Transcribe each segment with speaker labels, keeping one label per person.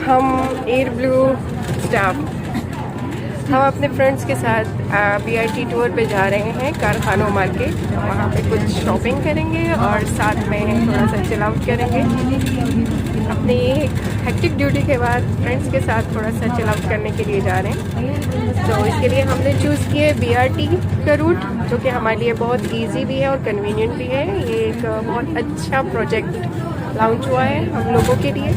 Speaker 1: हम air blue staff हम अपने फ्रेंड्स के साथ BRT टूर पे जा रहे हैं कारखानों मार्केट। वहाँ पे कुछ शॉपिंग करेंगे और साथ में थोड़ा सा चिल आउट करेंगे। अपनी हेक्टिक ड्यूटी के बाद फ्रेंड्स के साथ थोड़ा सा चिल आउट करने के लिए जा रहे हैं। तो इसके लिए हमने चूज़ किया BRT का रूट, जो कि हमारे लिए बहुत इजी भी है और कन्वीनियंट भी है। ये एक बहुत अच्छा प्रोजेक्ट लॉन्च हुआ है हम लोगों के लिए,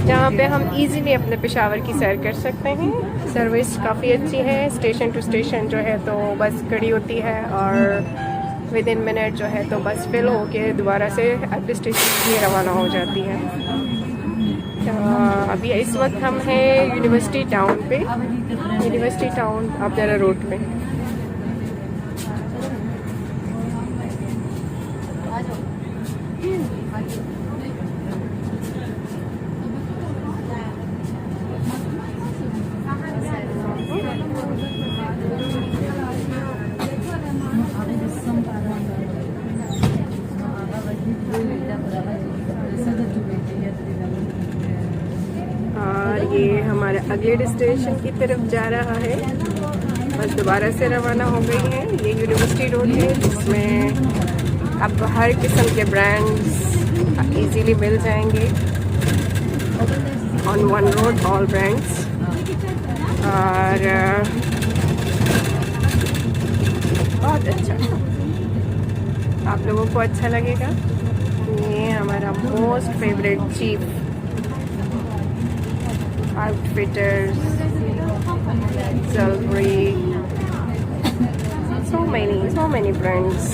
Speaker 1: जहाँ पे हम इजीली अपने पेशावर की सैर कर सकते हैं। सर्विस काफ़ी अच्छी है, स्टेशन टू स्टेशन जो है तो बस खड़ी होती है और विद इन मिनट जो है तो बस फिल होके दोबारा से अगले स्टेशन के लिए रवाना हो जाती है। अभी इस वक्त हम हैं यूनिवर्सिटी टाउन पे, यूनिवर्सिटी टाउन अब्दुल्ला रोड पे। और ये हमारे अगले स्टेशन की तरफ जा रहा है, बस दोबारा से रवाना हो गई है। ये यूनिवर्सिटी रोड है जिसमें आपको हर किस्म के ब्रांड्स इजीली मिल जाएंगे। On one road all brands. और बहुत अच्छा, आप लोगों को अच्छा लगेगा। ये हमारा most favourite chief outfitters, Zalri, so many brands.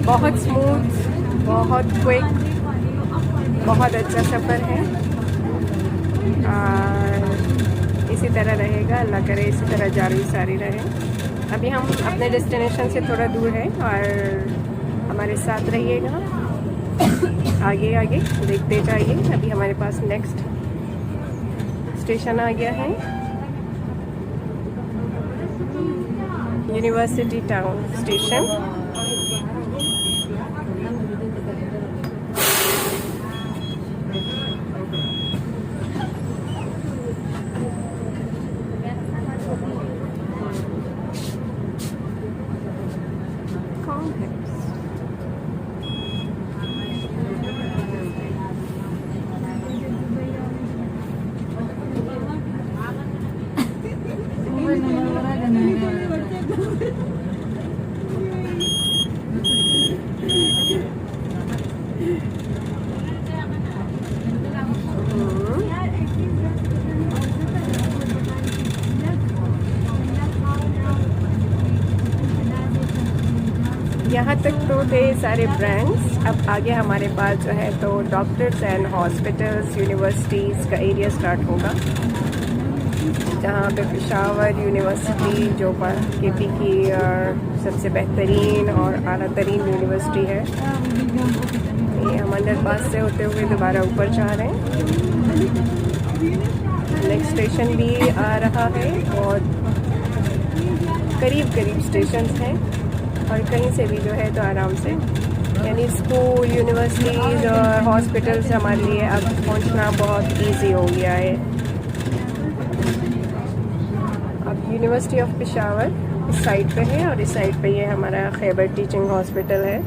Speaker 1: बहुत स्मूथ, बहुत क्विक, बहुत अच्छा सफ़र है। इसी तरह रहेगा, अल्लाह करे इसी तरह जारी सारी रहे। अभी हम अपने डेस्टिनेशन से थोड़ा दूर हैं और हमारे साथ रहिएगा, आगे आगे देखते जाइए। अभी हमारे पास नेक्स्ट स्टेशन आ गया है, यूनिवर्सिटी टाउन स्टेशन। यहाँ तक तो थे सारे ब्रांड्स। अब आगे हमारे पास जो है तो डॉक्टर्स एंड हॉस्पिटल्स, यूनिवर्सिटीज़ का एरिया स्टार्ट होगा, जहाँ पे पेशावर यूनिवर्सिटी जो KP की सबसे बेहतरीन और आला तरीन यूनिवर्सिटी है। ये हम अंडरपास से होते हुए दोबारा ऊपर जा रहे हैं। नेक्स्ट स्टेशन भी आ रहा है और करीब स्टेशंस हैं और कहीं से भी जो है तो आराम से, यानी स्कूल, यूनिवर्सिटीज़ और हॉस्पिटल्स हमारे लिए अब पहुंचना बहुत इजी हो गया है। अब यूनिवर्सिटी ऑफ पेशावर इस साइड पे है और इस साइड पे ये हमारा खैबर टीचिंग हॉस्पिटल है।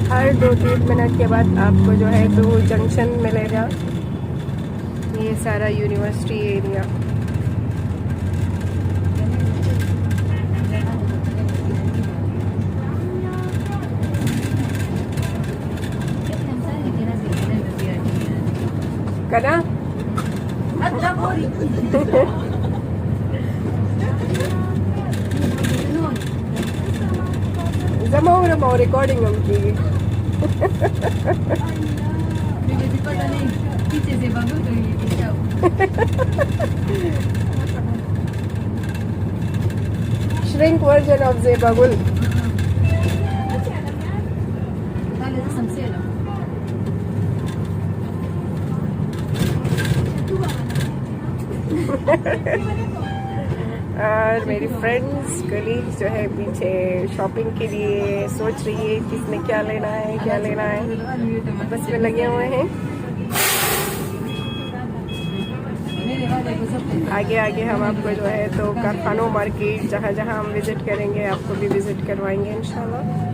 Speaker 1: हर 2-3 मिनट के बाद आपको जो है तो जंक्शन मिलेगा। ये सारा यूनिवर्सिटी एरिया का ना? जमा रिकॉर्डिंग हम की
Speaker 2: पीछे से बाबू तो ये क्या
Speaker 1: श्रिंक वर्जन ऑफ ज़ेबागुल।
Speaker 2: dale de Sancelo.
Speaker 1: और मेरी फ्रेंड्स कलीग जो है पीछे शॉपिंग के लिए सोच रही है किसने क्या लेना है क्या लेना है, बस में लगे हुए हैं। आगे आगे हम आपको जो है तो कारखानों मार्केट जहाँ जहाँ हम विज़िट करेंगे आपको भी विज़िट करवाएंगे इंशाल्लाह।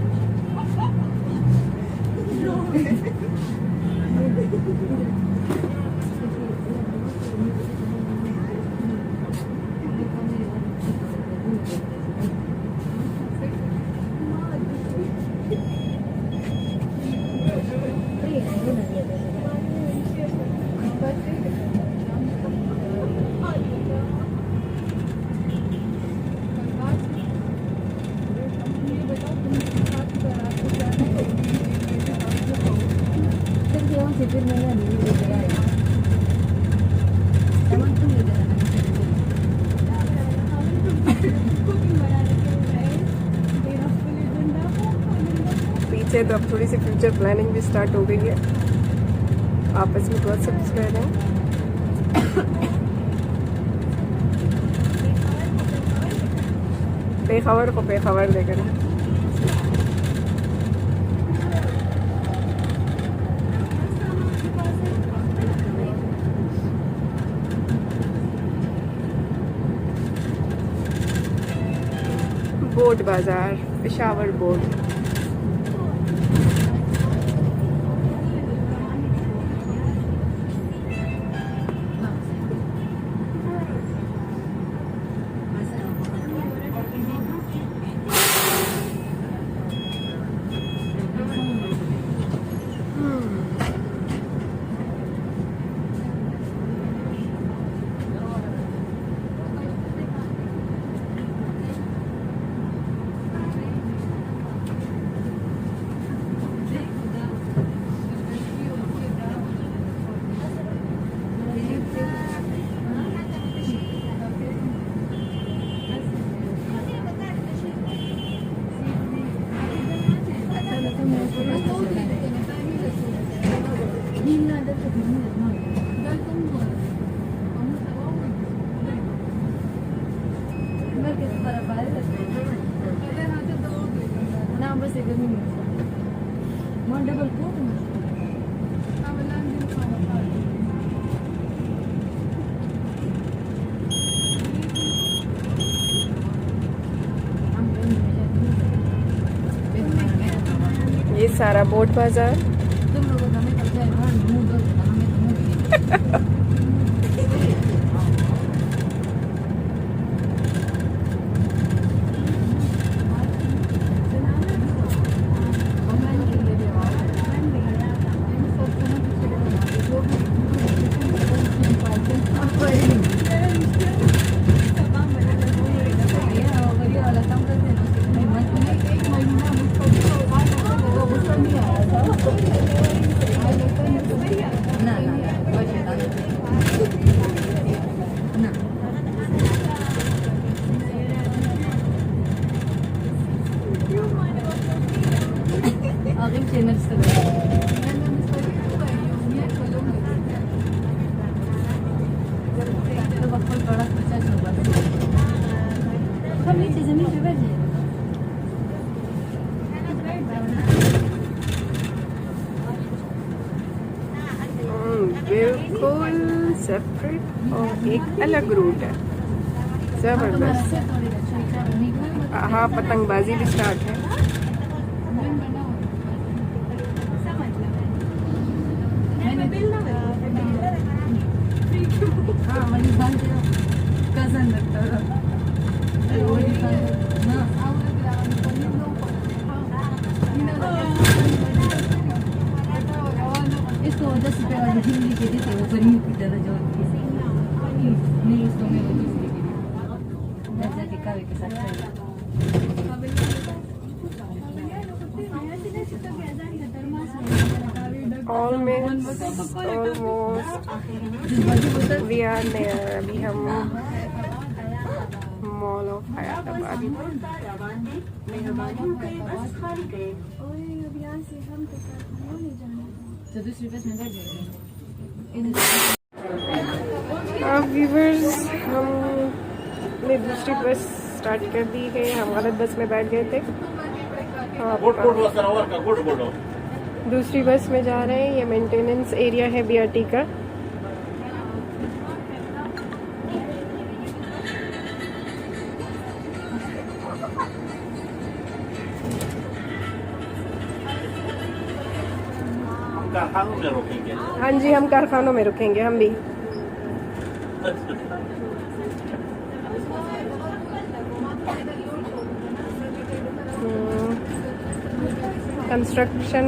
Speaker 1: पीछे तो अब थोड़ी सी फ्यूचर प्लानिंग भी स्टार्ट हो गई है, आपस में बहुत सब रहे हैं। बेखबर को बेखबर देकर बोट बाजार, पेशावर बोट। ये सारा बोट बाजार। बिल्कुल सेपरेट और एक अलग रूट है, जबरदस्त। हाँ, पतंगबाजी भी स्टार्ट है।
Speaker 2: इसको 10 रुपए वाली हिंदी के देते वो गर्मी की तरह जो नहीं उसको मैं वो दूसरी के लिए दर्जा के कावे के साथ चल
Speaker 1: ऑलमोस्ट वी आर नियर। अभी हम मॉल ऑफ हयाताबाद।
Speaker 2: तो दूसरी बस में बैठ जाएंगे
Speaker 1: व्यूवर्स, हमने दूसरी बस स्टार्ट कर दी है। हम गलत बस में बैठ गए थे। दूसरी बस में जा रहे हैं। ये मेंटेनेंस एरिया है बीआरटी का।
Speaker 3: कारखानों में रोकेंगे।
Speaker 1: हाँ जी, हम कारखानों में रुकेंगे हम भी। कंस्ट्रक्शन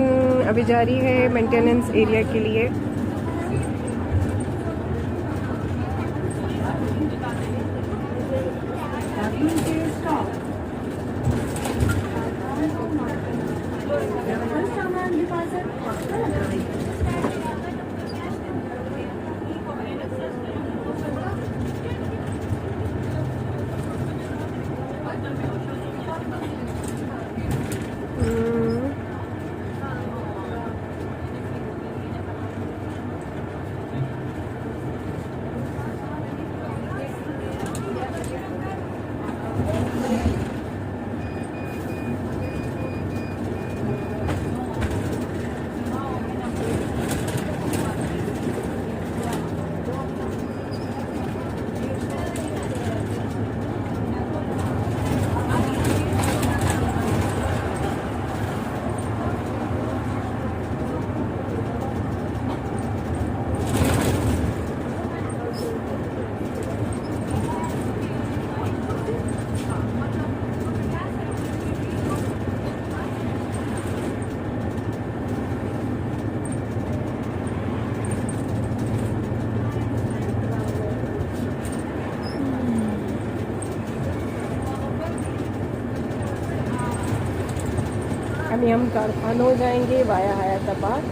Speaker 1: अभी जारी है मेंटेनेंस एरिया के लिए। अभी हम कारखानों जाएंगे via Hayatabad.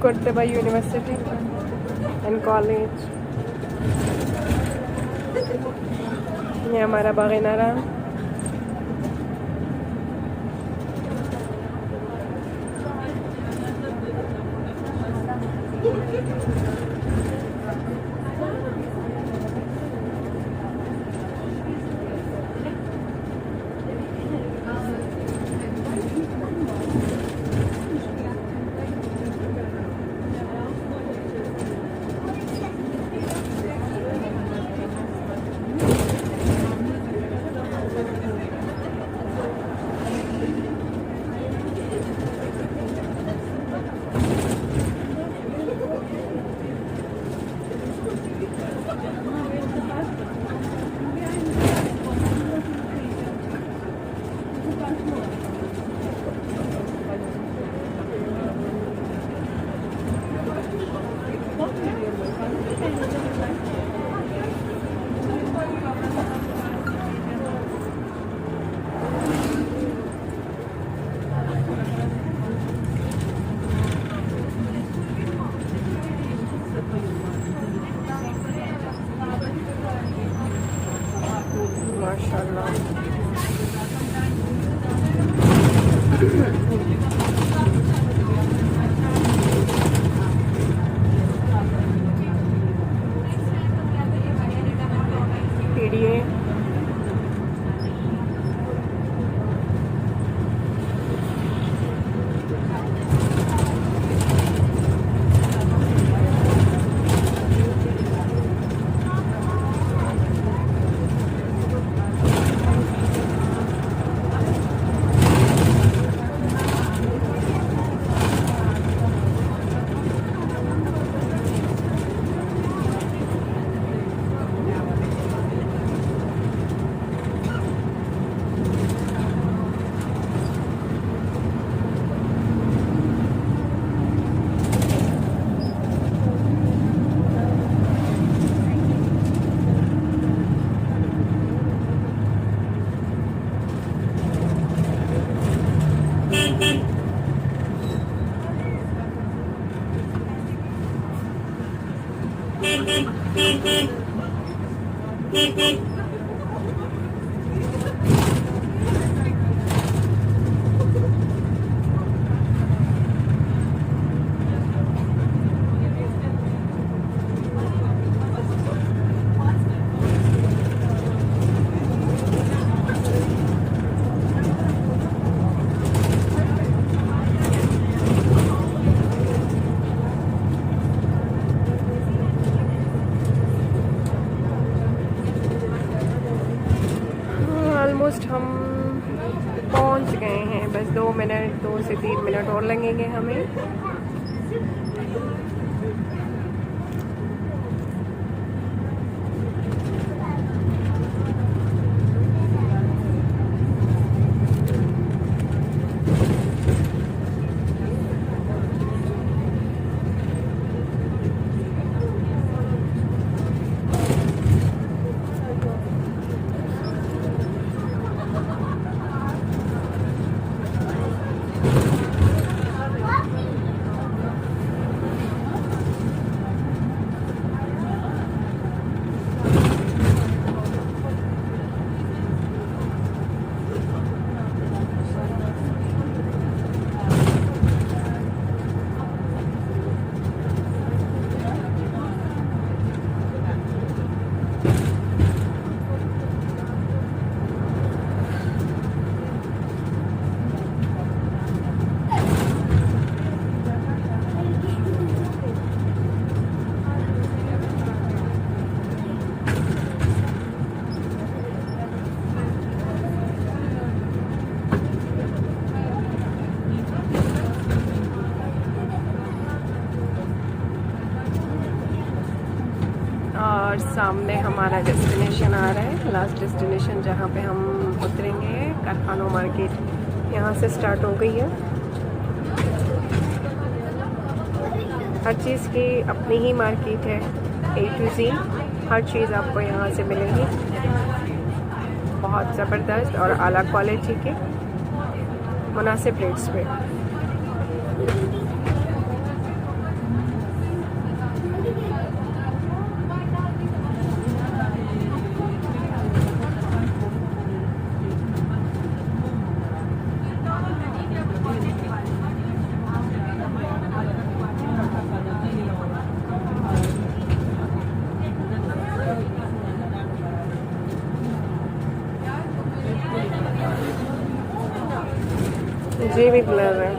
Speaker 1: Kurtaba University and College। ये हमारा बागेनारा। ऑलमोस्ट हम पहुंच गए हैं, बस 2 मिनट 2 से 3 मिनट और लगेंगे हमें। और सामने हमारा डेस्टिनेशन आ रहा है, लास्ट डेस्टिनेशन जहाँ पे हम उतरेंगे। कारखानों मार्केट यहाँ से स्टार्ट हो गई है। हर चीज़ की अपनी ही मार्केट है, A to Z हर चीज़ आपको यहाँ से मिलेगी, बहुत ज़बरदस्त और आला क्वालिटी के मुनासिब रेट्स पे। जी भी ब्लर है।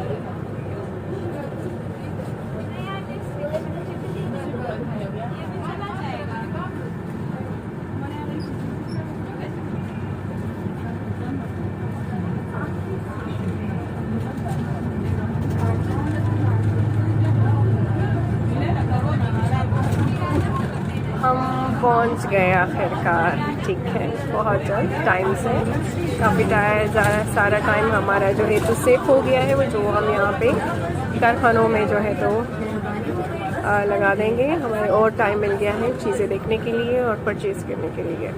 Speaker 1: हम पहुंच गए आखिरकार, ठीक है, बहुत जल्द टाइम से। काफ़ी सारा टाइम हमारा जो है तो सेफ हो गया है, वो जो हम यहाँ पे कारखानों में जो है तो लगा देंगे। हमें और टाइम मिल गया है चीज़ें देखने के लिए और परचेज़ करने के लिए।